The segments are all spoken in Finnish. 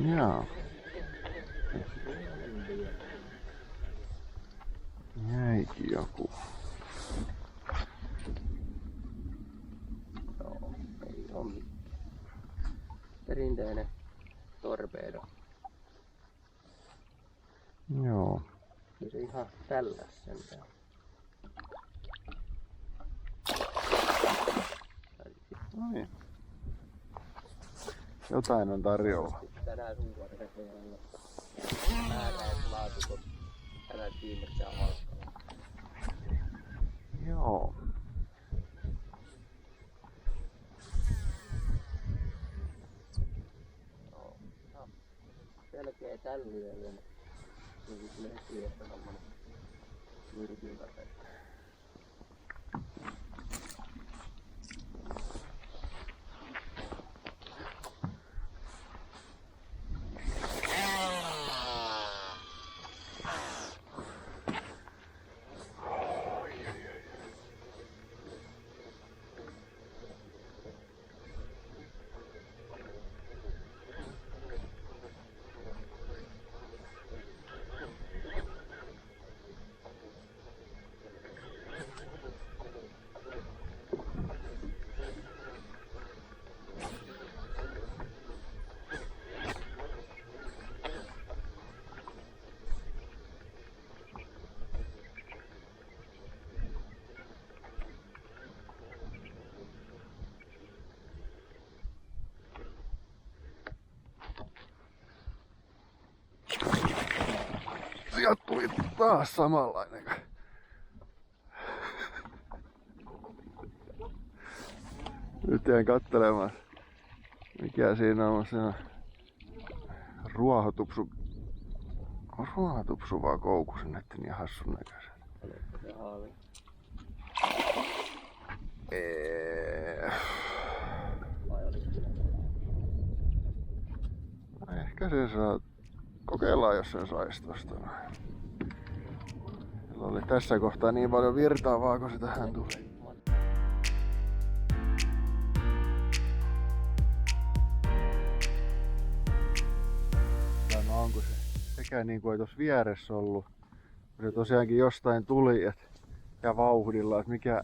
Joo. Jäikin joku. Joo, ei oo mitään. Perinteinen torpedo. Joo. Kyllä se ihan tälläs sentään. Ai. Jotain on tarjolla. Tänään suuvarreella. Määräät laatikot. Tänään viimeksi halkkaa. Joo. Joo. No. Selkeä tälliä ja niin tulee sieltä tommonen myrkylläpä. Sieltä tuli taas samanlainen. Nyt jäin kattelemaan, mikä siinä on se ruohotupsu. On ruohotupsu vaan koukusen, että niin hassun näköisen. Oletko se haali? Vai oliko kyllä? Ehkä se saa. Kokeillaan, jos sen sais tosta. Sillä oli tässä kohtaa niin paljon virtaavaa, kun se tähän tuli. No onko se sekä niin kuin ei tossa vieressä ollut, kun se tosiaankin jostain tuli ja vauhdilla, että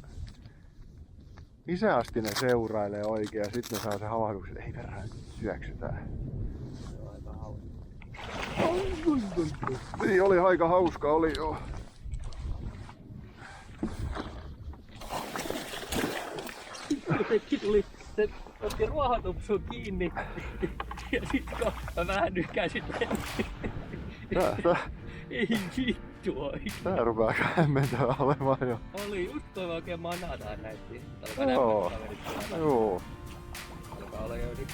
missä asti ne seurailee oikein ja sitten ne saa se havahduksen, että ei verran syöksytään. Se on aika hauska. Niin oli aika hauska, oli joo. Jotenkin tuli, se otti ruohotupsuun kiinni ja sit kun mä vähän nykäsin ei vittu oikein. Tää rupaa hämmentävää olemaan jo. Oli just toi oikein manataan näytti. Joo. Joo. Alkaa olla jo nyt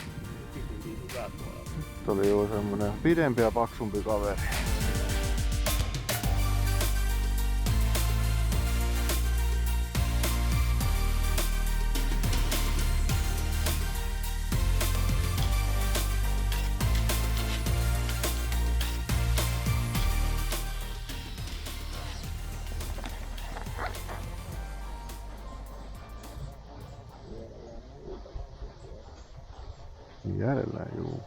hyvä puolella. Nyt oli jo semmonen pidempi ja paksumpi kaveri. Jäljellä juu.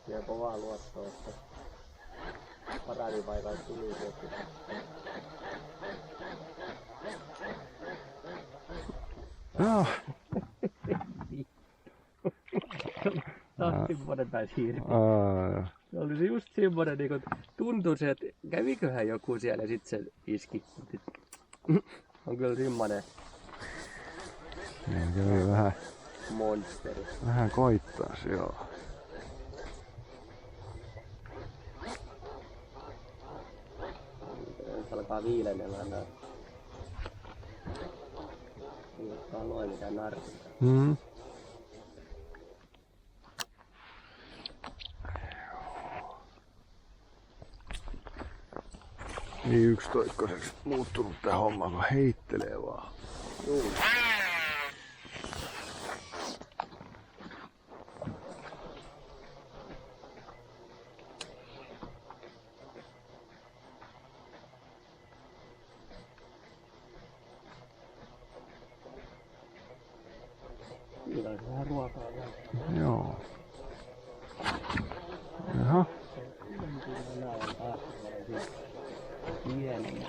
Ja kovaa luottoa, että paradipaikalta tuli tietysti. Joo. Taas semmonen tai siirti. Aa, Se oli se just semmonen niinku tuntui se, että käviköhän joku siellä ja sit se iski. On kyllä semmonen niin kävi monsteri. vähän koittaa se joo. Se alkaa viilenemään näin. Kuulostaa noin mitä narkista. Mm. Niin yksitoikkoiseksi muuttunut tää homma, kun heittelee vaan. Juu. Sillä on vähän ruokaa vielä. Joo. Jaha. Pienen.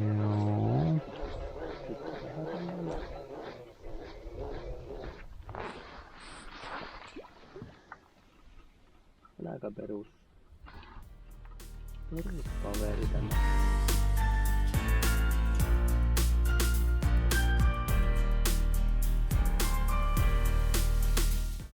Joo. On aika peruspaveri tämä.